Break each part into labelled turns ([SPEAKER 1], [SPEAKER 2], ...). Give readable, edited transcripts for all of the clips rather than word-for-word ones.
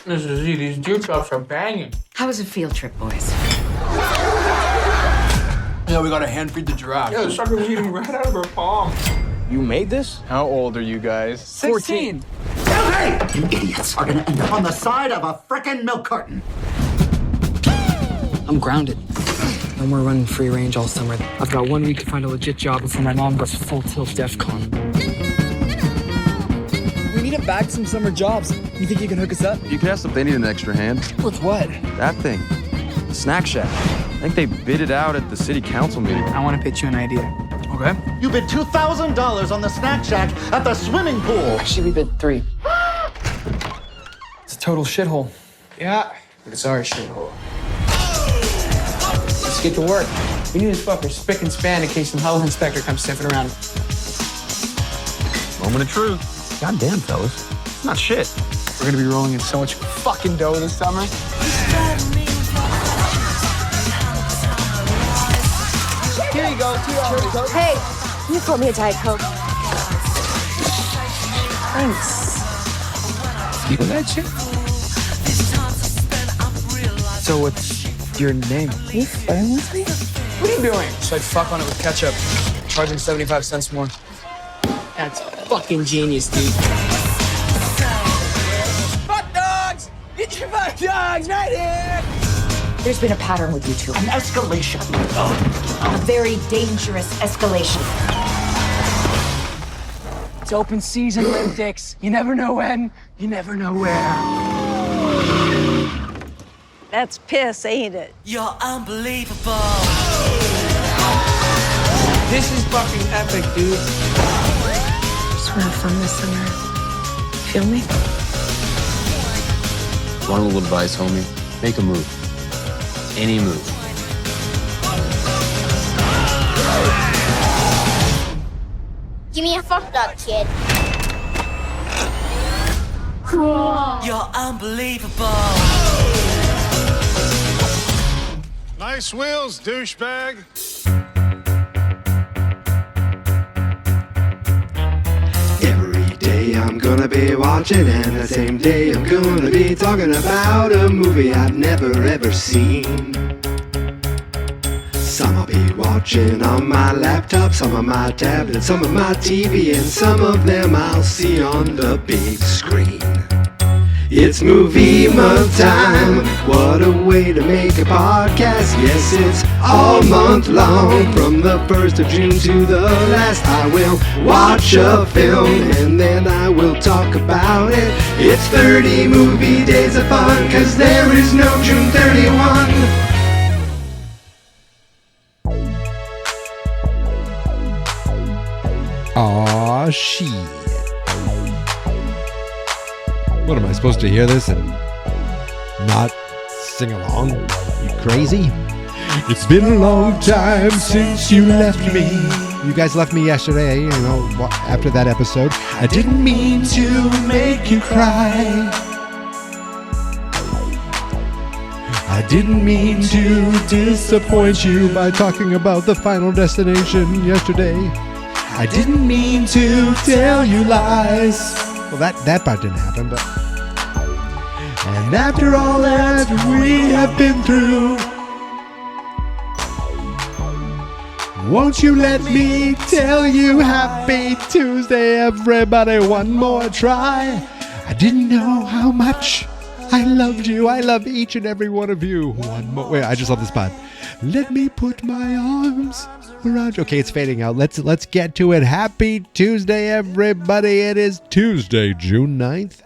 [SPEAKER 1] Mrs. Z, these deer chops are banging.
[SPEAKER 2] How was a field trip, boys?
[SPEAKER 1] Yeah, we gotta hand feed the giraffe. Yeah, the sucker was eating right out of her palm.
[SPEAKER 3] You made this? How old are you guys?
[SPEAKER 1] 16.
[SPEAKER 4] Hey! You idiots are gonna end up on the side of a frickin' milk carton.
[SPEAKER 5] I'm grounded. No more running free range all summer. I've got 1 week to find a legit job before my mom goes full tilt DEFCON. We need to bag some summer jobs. You think you can hook us up?
[SPEAKER 3] You can ask if they need an extra hand.
[SPEAKER 5] With what?
[SPEAKER 3] That thing. Snack Shack. I think they bid it out at the city council meeting.
[SPEAKER 5] I want to pitch you an idea. Okay?
[SPEAKER 4] You bid $2,000 on the snack shack at the swimming pool.
[SPEAKER 5] Actually, we bid 3. It's a total shithole.
[SPEAKER 1] Yeah, but it's our shithole. Let's get to work. We need this fucker spick and span in case some health inspector comes sniffing around.
[SPEAKER 3] Moment of truth.
[SPEAKER 4] Goddamn, fellas.
[SPEAKER 3] Not shit.
[SPEAKER 5] We're gonna be rolling in so much fucking dough this summer.
[SPEAKER 1] Here you go, 2 hours. Coke.
[SPEAKER 6] Hey, can you pour me a Diet Coke? Thanks.
[SPEAKER 5] You know that shit? So what's your name?
[SPEAKER 6] Are you flirting with me?
[SPEAKER 5] What are you doing? So I'd fuck on it with ketchup. Charging 75 cents more. That's fucking genius, dude. Fuck dogs! Get your fuck dogs right here!
[SPEAKER 2] There's been a pattern with you two.
[SPEAKER 4] An escalation.
[SPEAKER 2] A very dangerous escalation.
[SPEAKER 5] It's open season, limp dicks. You never know when, you never know where.
[SPEAKER 6] That's piss, ain't it?
[SPEAKER 7] You're unbelievable.
[SPEAKER 1] This is fucking epic, dude.
[SPEAKER 6] Just want to have fun this summer. Feel me?
[SPEAKER 3] Want a little advice, homie? Make a move. Any move.
[SPEAKER 8] Give me a fucked up, kid.
[SPEAKER 7] You're unbelievable.
[SPEAKER 9] Nice wheels, douchebag.
[SPEAKER 10] Every day I'm gonna be watching, and the same day I'm gonna be talking about a movie I've never ever seen. Some I'll be watching on my laptop, some on my tablet, some on my TV, and some of them I'll see on the big screen. It's movie month time. What a way to make a podcast. Yes, it's all month long. From the 1st of June to the last, I will watch a film and then I will talk about it. It's 30 movie days of fun, 'cause there is no June 31.
[SPEAKER 11] Aw, shit. What, am I supposed to hear this and not sing along? You crazy? It's been a long time since you left me. You guys left me yesterday, you know, after that episode. I didn't mean to make you cry. I didn't mean to disappoint you by talking about the Final Destination yesterday. I didn't mean to tell you lies. Well, that part didn't happen, but... And after all that we have been through, won't you let me tell you Happy Tuesday, everybody, one more try. I didn't know how much I loved you. I love each and every one of you. One more... Wait, I just love this part. Let me put my arms around you. Okay, it's fading out. Let's get to it. Happy Tuesday, everybody. It is Tuesday, June 9th.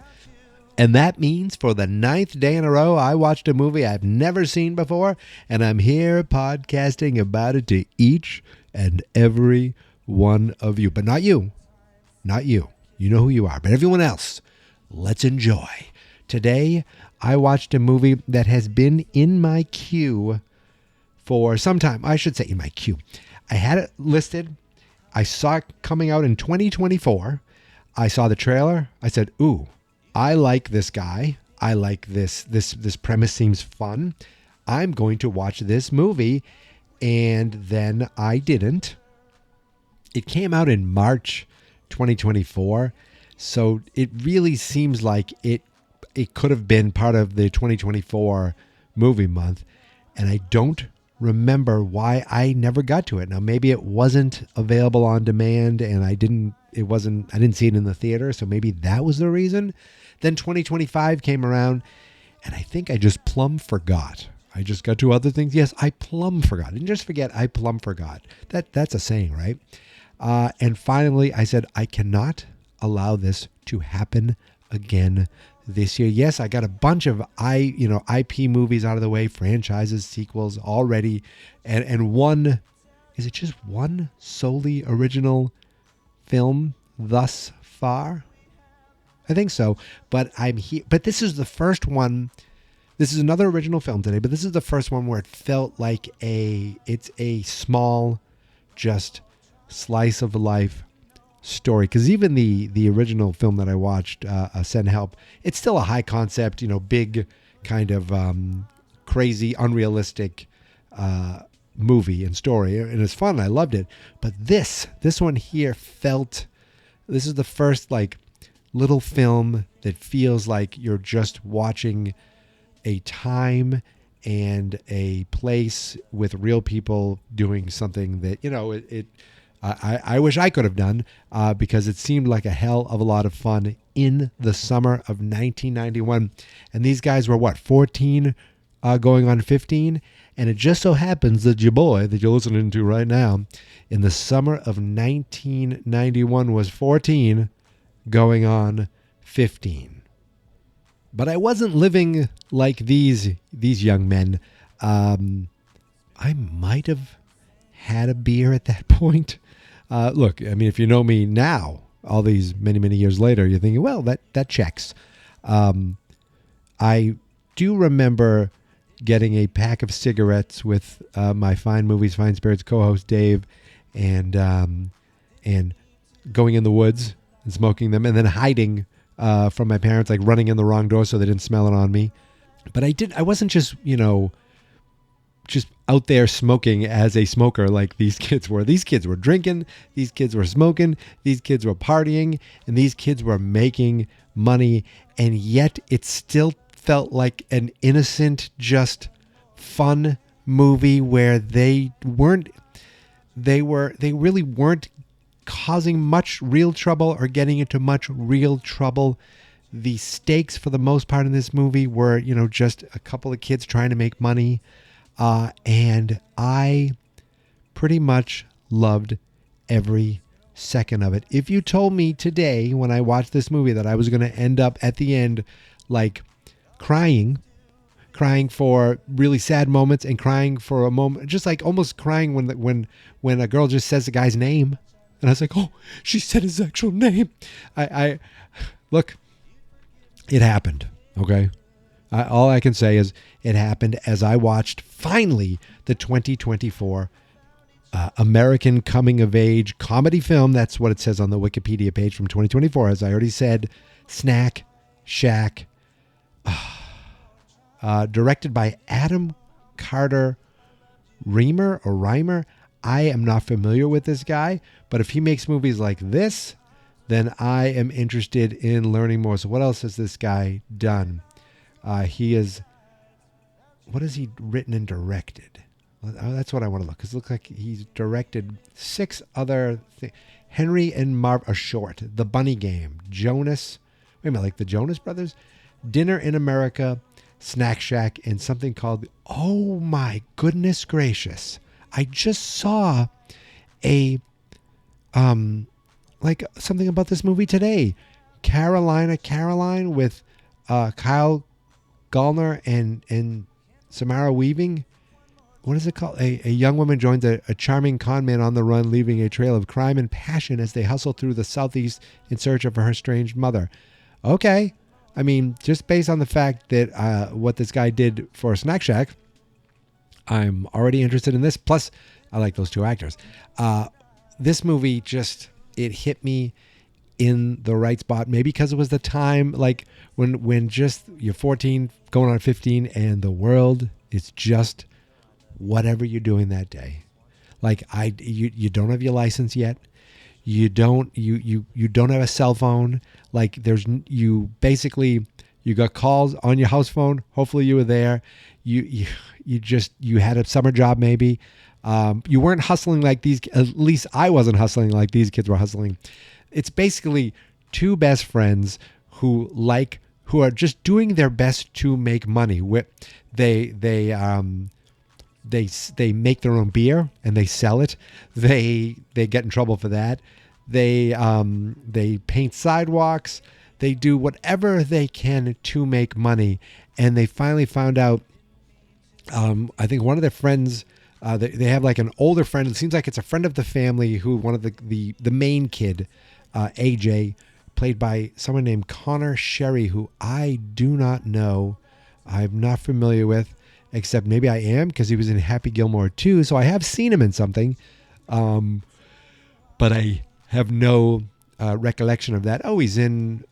[SPEAKER 11] And that means for the 9th day in a row, I watched a movie I've never seen before, and I'm here podcasting about it to each and every one of you. But not you. Not you. You know who you are. But everyone else, let's enjoy. Today, I watched a movie that has been in my queue for some time. I should say in my queue. I had it listed. I saw it coming out in 2024. I saw the trailer. I said, ooh, I like this guy. I like this premise seems fun. I'm going to watch this movie. And then I didn't. It came out in March 2024. So it really seems like it it could have been part of the 2024 movie month, and I don't remember why I never got to it. Now maybe it wasn't available on demand, and I didn't see it in the theater, so maybe that was the reason. Then 2025 came around, and I think I just plumb forgot. I just got to other things. Yes, I plumb forgot. I didn't just forget, I plumb forgot. That's a saying, right? And finally, I said, I cannot allow this to happen again this year. Yes, I got a bunch of IP movies out of the way, franchises, sequels already, and one, is it just one solely original film thus far? I think so, but I'm here. But this is the first one. This is another original film today, but this is the first one where it felt like it's a small, just slice of life story. Because even the original film that I watched, Send Help, it's still a high concept, big kind of crazy, unrealistic movie and story, and it's fun. I loved it. But this one here this is the first like little film that feels like you're just watching a time and a place with real people doing something that I wish I could have done, because it seemed like a hell of a lot of fun in the summer of 1991. And these guys were 14 going on 15, and it just so happens that your boy that you're listening to right now in the summer of 1991 was 14 going on 15. But I wasn't living like these young men. I might have had a beer at that point. Look, I mean, if you know me now, all these many, many years later, you're thinking, well, that checks. I do remember getting a pack of cigarettes with my Fine Movies, Fine Spirits co-host Dave, and going in the woods and smoking them, and then hiding from my parents, like running in the wrong door so they didn't smell it on me. But I wasn't just, just out there smoking as a smoker like these kids were. These kids were drinking, these kids were smoking, these kids were partying, and these kids were making money. And yet it still felt like an innocent, just fun movie where they really weren't causing much real trouble or getting into much real trouble. The stakes for the most part in this movie were, just a couple of kids trying to make money. And I pretty much loved every second of it. If you told me today when I watched this movie that I was going to end up at the end like crying for really sad moments and crying for a moment, just like almost crying when a girl just says the guy's name, and I was like, oh, she said his actual name. I look, it happened. Okay. All I can say is it happened as I watched finally the 2024 American coming of age comedy film. That's what it says on the Wikipedia page from 2024. As I already said, Snack Shack, directed by Adam Carter Reimer. I am not familiar with this guy, but if he makes movies like this, then I am interested in learning more. So what else has this guy done? What has he written and directed? That's what I want to look, because it looks like he's directed 6 other things. Henry and Marv, a short, The Bunny Game, Jonas, like the Jonas Brothers, Dinner in America, Snack Shack, and something called, oh my goodness gracious, I just saw something about this movie today. Caroline with Kyle Gallner and Samara Weaving. What is it called? A young woman joins a charming con man on the run, leaving a trail of crime and passion as they hustle through the Southeast in search of her estranged mother. Okay. I mean, just based on the fact that what this guy did for Snack Shack, I'm already interested in this. Plus, I like those 2 actors. This movie just, it hit me in the right spot. Maybe because it was the time, like when just you're 14 going on 15 and the world is just whatever you're doing that day. Like you don't have your license yet. You don't have a cell phone. Like you basically You got calls on your house phone. Hopefully you were there. You had a summer job maybe. You weren't hustling like these. At least I wasn't hustling like these kids were hustling. It's basically two best friends who are just doing their best to make money. They make their own beer and they sell it. They get in trouble for that. They paint sidewalks. They do whatever they can to make money. And they finally found out, I think one of their friends, they have like an older friend. It seems like it's a friend of the family who one of the main kid, AJ, played by someone named Connor Sherry, who I do not know. I'm not familiar with, except maybe I am because he was in Happy Gilmore 2. So I have seen him in something. But I have no recollection of that. Oh, he's in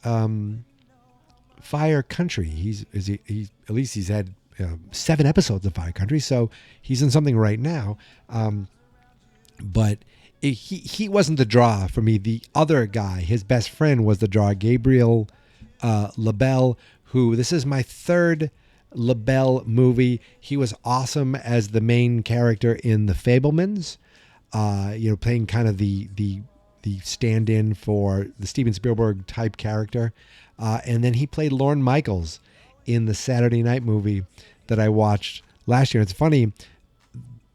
[SPEAKER 11] Fire Country. He's at least he's had 7 episodes of Fire Country, so he's in something right now. But he wasn't the draw for me. The other guy, his best friend, was the draw. Gabriel LaBelle, who this is my 3rd LaBelle movie. He was awesome as the main character in The Fabelmans. Playing kind of the stand-in for the Steven Spielberg type character. And then he played Lorne Michaels in the Saturday Night movie that I watched last year. It's funny,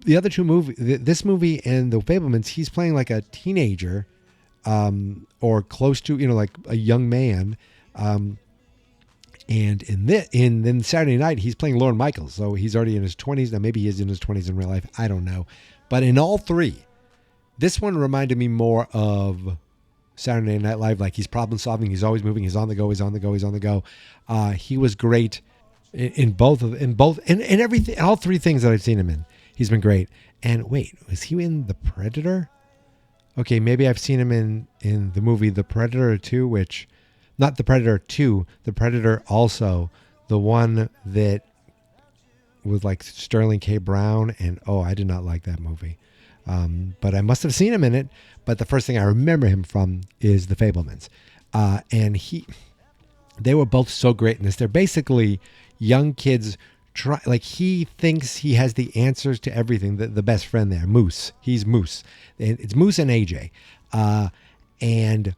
[SPEAKER 11] the other two movies, this movie and The Fabelmans, he's playing like a teenager, or close to, like a young man. And in Saturday Night, he's playing Lorne Michaels. So he's already in his 20s. Now maybe he is in his 20s in real life. I don't know. But in all 3, this one reminded me more of Saturday Night Live. Like he's problem solving. He's always moving. He's on the go. He's on the go. He's on the go. He was great in everything. All 3 things that I've seen him in, he's been great. And wait, was he in The Predator? Okay, maybe I've seen him in the movie The Predator 2, which, not The Predator 2, The Predator also, the one that with like Sterling K. Brown, and I did not like that movie. But I must have seen him in it. But the first thing I remember him from is The Fabelmans. And they were both so great in this. They're basically young kids. He thinks he has the answers to everything. The best friend there, Moose. He's Moose. And it's Moose and AJ. And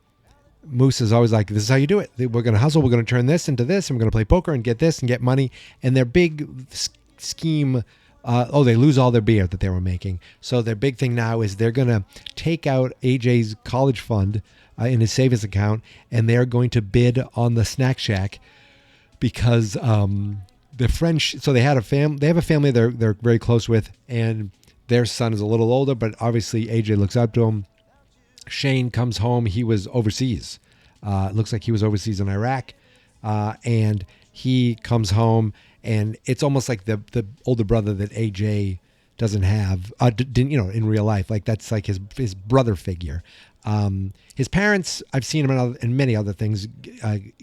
[SPEAKER 11] Moose is always like, this is how you do it. We're going to hustle. We're going to turn this into this. And we're going to play poker and get this and get money. And their big scheme, they lose all their beer that they were making. So their big thing now is they're going to take out AJ's college fund in his savings account, and they're going to bid on the Snack Shack because the French. So they have a family they're very close with, and their son is a little older, but obviously AJ looks up to him. Shane comes home. He was overseas. It looks like he was overseas in Iraq, and he comes home. And it's almost like the older brother that AJ doesn't have, in real life. Like that's like his brother figure. His parents, I've seen him in many other things.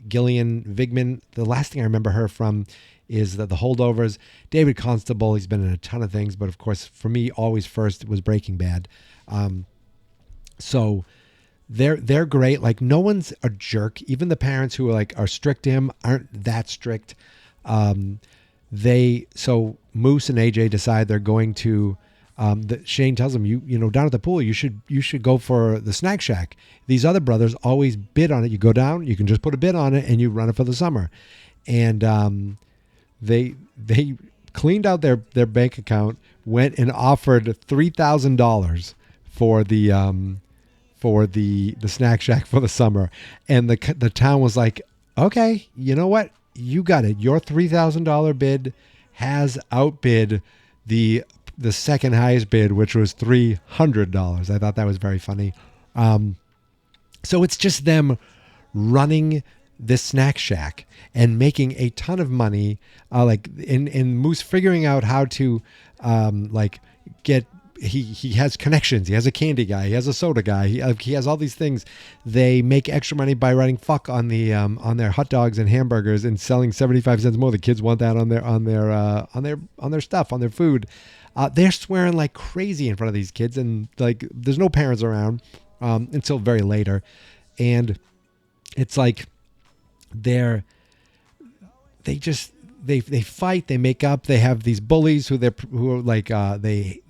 [SPEAKER 11] Gillian Vigman. The last thing I remember her from is The Holdovers. David Constable. He's been in a ton of things, but of course for me, always first was Breaking Bad. So they're great. Like no one's a jerk. Even the parents who are strict to him aren't that strict. So Moose and AJ decide they're going to, Shane tells them, down at the pool, you should go for the Snack Shack. These other brothers always bid on it. You go down, you can just put a bid on it and you run it for the summer. And, they cleaned out their bank account, went and offered $3,000 for the Snack Shack for the summer. And the town was like, okay, you know what? You got it. Your $3,000 bid has outbid the second highest bid, which was $300. I thought that was very funny. So it's just them running this Snack Shack and making a ton of money. And Moose figuring out how to get. He has connections. He has a candy guy. He has a soda guy. He has all these things. They make extra money by writing "fuck" on their hot dogs and hamburgers and selling 75 cents more. The kids want that on their stuff, on their food. They're swearing like crazy in front of these kids, and like there's no parents around until very later, and it's like they just they fight, they make up, they have these bullies who are like they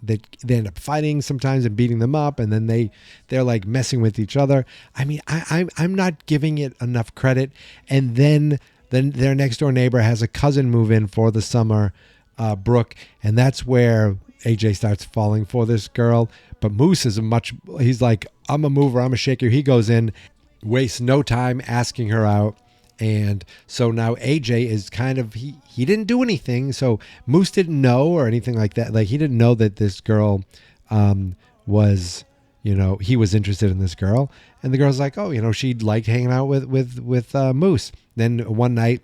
[SPEAKER 11] end up fighting sometimes and beating them up, and then they're like messing with each other. I mean, I'm not giving it enough credit. And then their next door neighbor has a cousin move in for the summer, Brooke, and that's where AJ starts falling for this girl. But Moose he's like, I'm a mover, I'm a shaker. He goes in, wastes no time asking her out. And so now AJ is kind of, he didn't do anything. So Moose didn't know or anything like that. Like, he didn't know that this girl was, he was interested in this girl. And the girl's like, oh, she liked hanging out with Moose. Then one night,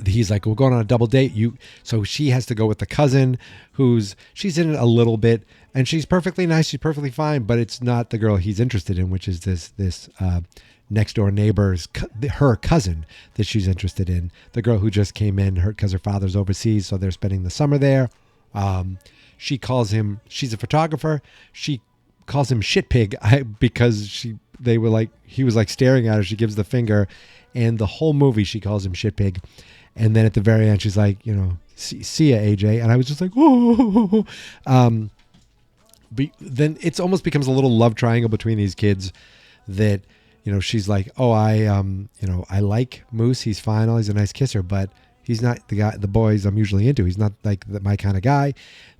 [SPEAKER 11] he's like, we're going on a double date. So she has to go with the cousin she's in it a little bit, and she's perfectly nice. She's perfectly fine, but it's not the girl he's interested in, which is this next door neighbor's, her cousin that she's interested in. The girl who just came in because her father's overseas. So they're spending the summer there. She calls him, she's a photographer. She calls him shit pig because he was like staring at her. She gives the finger, and the whole movie she calls him shit pig. And then at the very end, she's like, see ya, AJ. And I was just like, whoa. But then it's almost becomes a little love triangle between these kids that, she's like, oh, I like Moose. He's fine. He's a nice kisser, but he's not the boys I'm usually into. He's not like my kind of guy.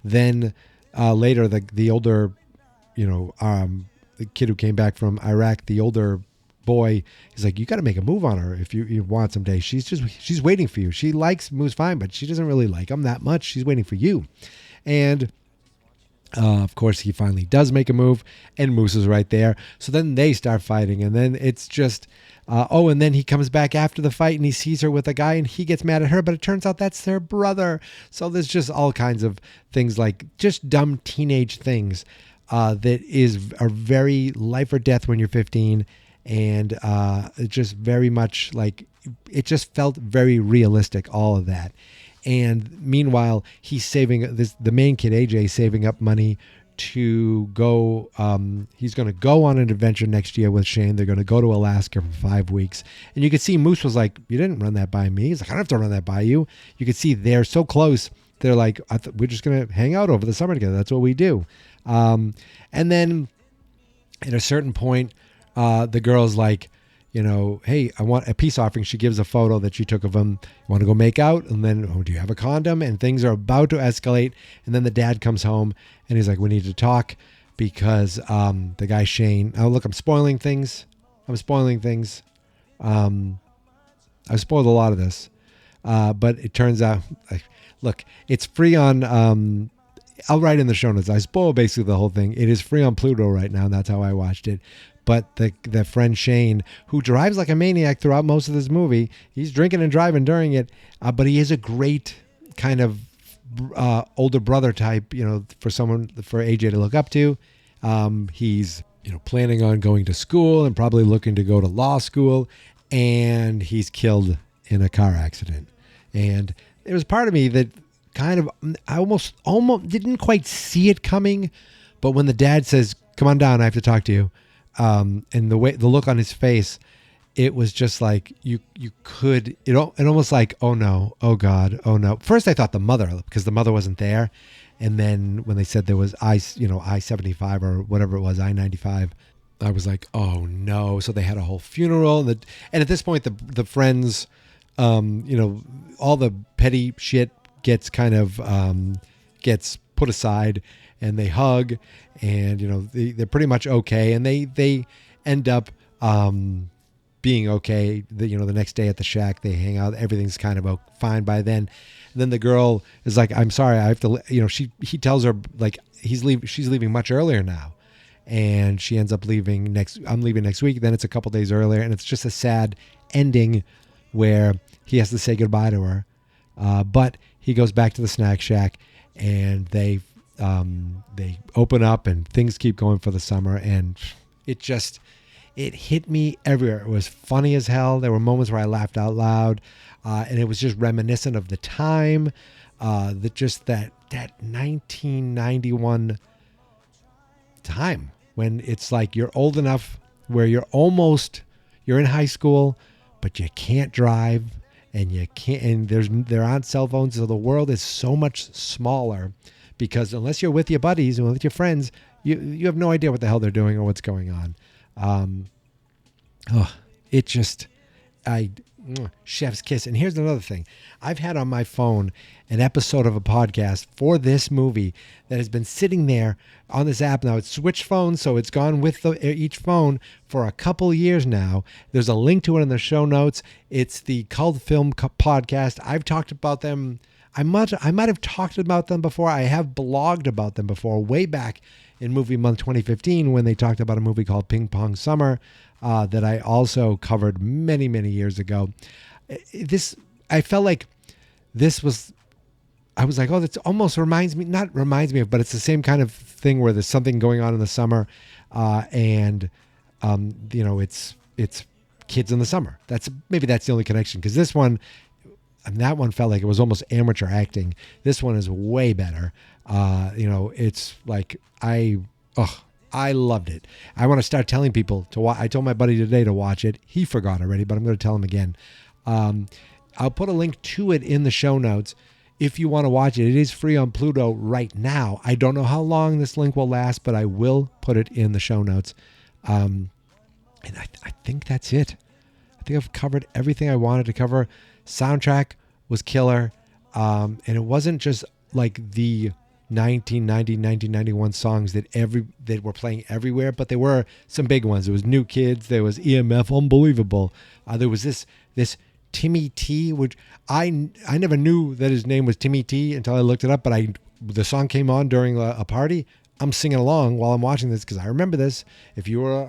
[SPEAKER 11] Then later, the older, the kid who came back from Iraq, the older boy, he's like, you got to make a move on her if you want someday. She's waiting for you. She likes Moose fine, but she doesn't really like him that much. She's waiting for you. And of course, he finally does make a move, and Moose is right there. So then they start fighting, and then it's just, and then he comes back after the fight, and he sees her with a guy, and he gets mad at her, but it turns out that's their brother. So there's just all kinds of things, like just dumb teenage things that are very life or death when you're 15, and just very much like, it just felt very realistic, all of that. And meanwhile, he's saving the main kid, AJ, saving up money to go. He's going to go on an adventure next year with Shane. They're going to go to Alaska for 5 weeks. And you could see Moose was like, you didn't run that by me. He's like, I don't have to run that by you. You could see they're so close. They're like, we're just going to hang out over the summer together. That's what we do. And then at a certain point, the girl's like, hey, I want a peace offering. She gives a photo that she took of him. You want to go make out? And then, do you have a condom? And things are about to escalate. And then the dad comes home, and he's like, we need to talk because the guy Shane. Oh, look, I'm spoiling things. I've spoiled a lot of this. But it turns out, look, it's free on... I'll write in the show notes. I spoil basically the whole thing. It is free on Pluto right now, and that's how I watched it. But the friend Shane, who drives like a maniac throughout most of this movie, he's drinking and driving during it, but he is a great kind of older brother type, for AJ to look up to. He's planning on going to school and probably looking to go to law school, and he's killed in a car accident. And there was part of me that kind of, I almost didn't quite see it coming, but when the dad says, "Come on down, I have to talk to you," and the look on his face, it was just like it almost like, oh no, oh God, oh no. First I thought the mother, because the mother wasn't there, and then when they said there was I-75 or whatever it was, I-95, I was like, oh no. So they had a whole funeral, and at this point the friends, all the petty shit gets kind of gets put aside, and they hug, and they're pretty much okay, and they end up being okay. The next day at the shack, they hang out, everything's kind of fine by then. And then the girl is like, I'm sorry, I have to, he tells her like she's leaving much earlier now, and she ends up leaving I'm leaving next week. Then it's a couple days earlier, and it's just a sad ending where he has to say goodbye to her, but he goes back to the snack shack, and they open up, and things keep going for the summer, and it hit me everywhere. It was funny as hell. There were moments where I laughed out loud, and it was just reminiscent of the time, that 1991 time when it's like you're old enough where you're in high school, but you can't drive, and you can't. And they're on cell phones, so the world is so much smaller because unless you're with your buddies and with your friends, you have no idea what the hell they're doing or what's going on. Chef's kiss. And here's another thing. I've had on my phone an episode of a podcast for this movie that has been sitting there on this app. Now it's switched phones, so it's gone with each phone for a couple years now. There's a link to it in the show notes. It's the Cult Film Podcast. I've talked about them. I might have talked about them before. I have blogged about them before, way back in Movie Month 2015 when they talked about a movie called Ping Pong Summer. That I also covered many, many years ago. I felt like I was like, oh, that almost not reminds me of, but it's the same kind of thing where there's something going on in the summer, and it's kids in the summer. That's the only connection, because this one, and that one felt like it was almost amateur acting. This one is way better. It's like I loved it. I want to start telling people to watch. I told my buddy today to watch it. He forgot already, but I'm going to tell him again. I'll put a link to it in the show notes if you want to watch it. It is free on Pluto right now. I don't know how long this link will last, but I will put it in the show notes. And I think that's it. I think I've covered everything I wanted to cover. Soundtrack was killer. And it wasn't just like the 1990, 1991 songs that were playing everywhere, but there were some big ones. There was New Kids, there was EMF, unbelievable. There was this Timmy T, which I never knew that his name was Timmy T until I looked it up, but the song came on during a party. I'm singing along while I'm watching this because I remember this. If you were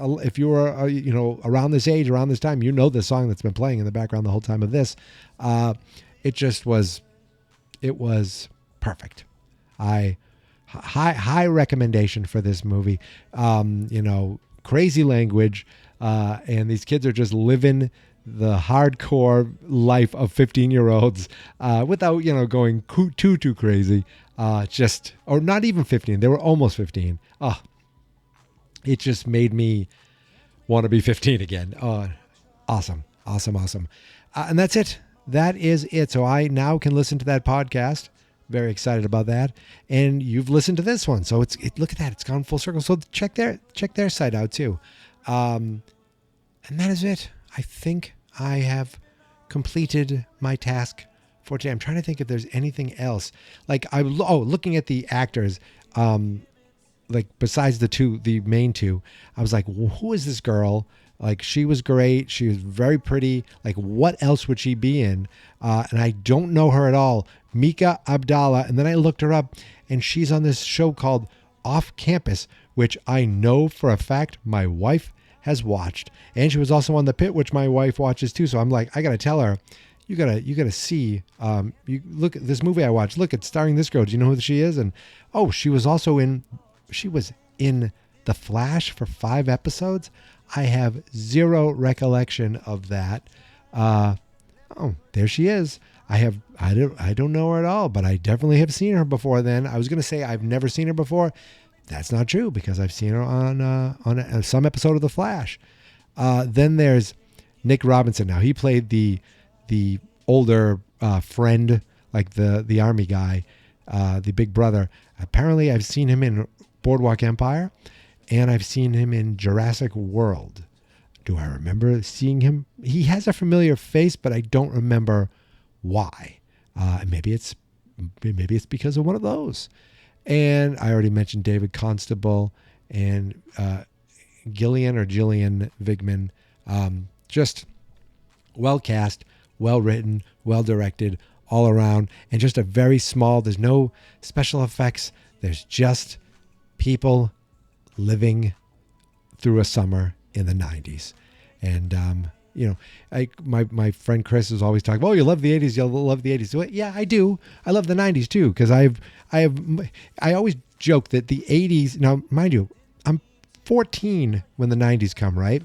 [SPEAKER 11] around this age, around this time, you know the song that's been playing in the background the whole time of this. It was perfect. High recommendation for this movie. Crazy language, and these kids are just living the hardcore life of 15-year-olds without going too crazy. Or not even 15. They were almost 15. It just made me want to be 15 again. Awesome. And that's it. That is it. So I now can listen to that podcast. Very excited about that. And you've listened to this one. So look at that. It's gone full circle. So check their site out too. And that is it. I think I have completed my task for today. I'm trying to think if there's anything else. Like looking at the actors, like besides the main two, I was like, well, who is this girl? Like, she was great. She was very pretty. Like, what else would she be in? And I don't know her at all. Mika Abdallah. And then I looked her up, and she's on this show called Off Campus, which I know for a fact my wife has watched. And she was also on The Pit, which my wife watches too. So I'm like, I got to tell her, you gotta see, you look at this movie I watched. Look, it's starring this girl. Do you know who she is? And she was in The Flash for 5 episodes. I have zero recollection of that. There she is. I don't know her at all, but I definitely have seen her before then. I was going to say I've never seen her before. That's not true because I've seen her on some episode of The Flash. Then there's Nick Robinson. Now he played the older friend, like the army guy, the big brother. Apparently I've seen him in Boardwalk Empire. And I've seen him in Jurassic World. Do I remember seeing him? He has a familiar face, but I don't remember why. Maybe it's because of one of those. And I already mentioned David Constable and Gillian Vigman. Just well cast, well written, well directed, all around, and just a very small. There's no special effects. There's just people living through a summer in the 90s. And my friend Chris is always talking, you love the 80s, you'll love the 80s. So, yeah, I do. I love the 90s too, because I always joke that the 80s, now mind you, I'm 14 when the 90s come, right?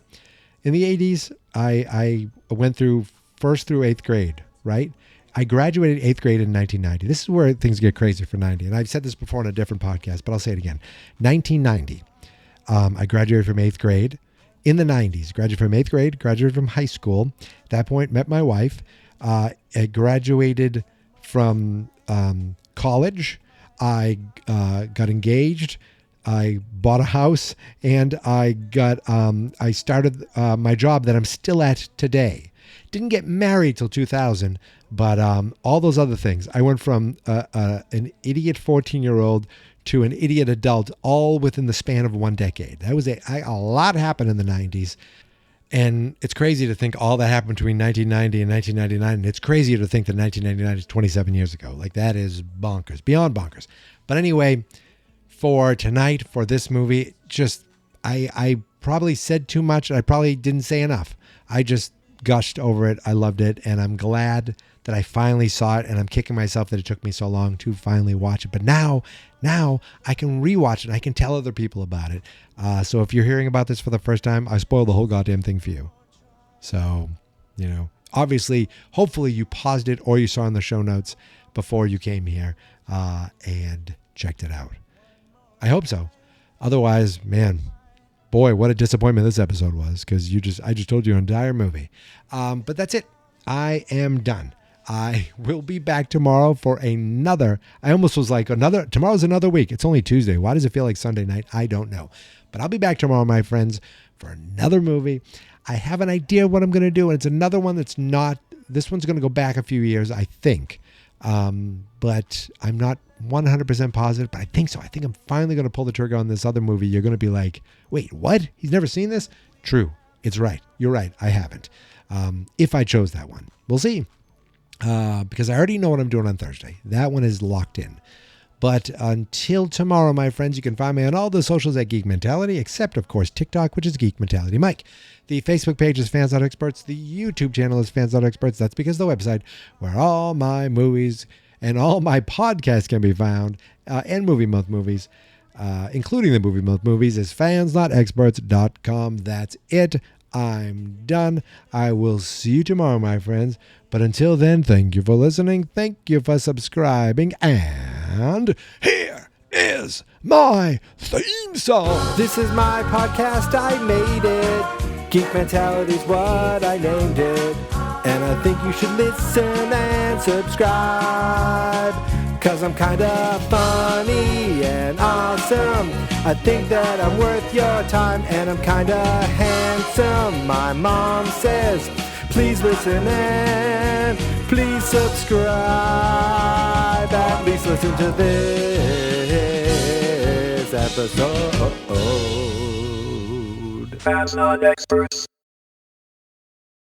[SPEAKER 11] In the 80s, I went through 1st through 8th grade, right? I graduated 8th grade in 1990. This is where things get crazy for 90. And I've said this before on a different podcast, but I'll say it again. 1990. I graduated from 8th grade in the 90s. Graduated from 8th grade, graduated from high school. At that point, met my wife. I graduated from college. I got engaged. I bought a house, and I started my job that I'm still at today. Didn't get married till 2000, but all those other things. I went from an idiot 14-year-old to an idiot adult, all within the span of 1 decade. That was a lot happened in the 90s. And it's crazy to think all that happened between 1990 and 1999. And it's crazier to think that 1999 is 27 years ago. Like, that is bonkers, beyond bonkers. But anyway, for tonight, for this movie, just, I probably said too much. I probably didn't say enough. I just gushed over it. I loved it. And I'm glad that I finally saw it. And I'm kicking myself that it took me so long to finally watch it. But now I can rewatch it. And I can tell other people about it. So if you're hearing about this for the first time, I spoiled the whole goddamn thing for you. So, obviously, hopefully you paused it or you saw in the show notes before you came here and checked it out. I hope so. Otherwise, man, boy, what a disappointment this episode was, because I just told you an entire movie. But that's it. I am done. I will be back tomorrow for another. I almost was like tomorrow's another week. It's only Tuesday. Why does it feel like Sunday night? I don't know. But I'll be back tomorrow, my friends, for another movie. I have an idea what I'm going to do, and it's another one that's not. This one's going to go back a few years, I think. But I'm not 100% positive, but I think so. I think I'm finally going to pull the trigger on this other movie. You're going to be like, wait, what? He's never seen this? True. It's right. You're right. I haven't. If I chose that one. We'll see. Because I already know what I'm doing on Thursday. That one is locked in. But until tomorrow, my friends, you can find me on all the socials at Geek Mentality, except, of course, TikTok, which is Geek Mentality Mike. The Facebook page is Fans.Experts. The YouTube channel is Fans.Experts. That's because the website where all my movies and all my podcasts can be found, and Movie Month movies, including the Movie Month movies, is Fans.Experts.com. That's it. I'm done. I will see you tomorrow, my friends. But until then, thank you for listening. Thank you for subscribing. And here is my theme song. This is my podcast. I made it. Geek Mentality's what I named it. And I think you should listen and subscribe. 'Cause I'm kinda funny and awesome. I think that I'm worth your time, and I'm kinda handsome. My mom says, please listen and please subscribe. At least listen to this episode. Fans Not Experts.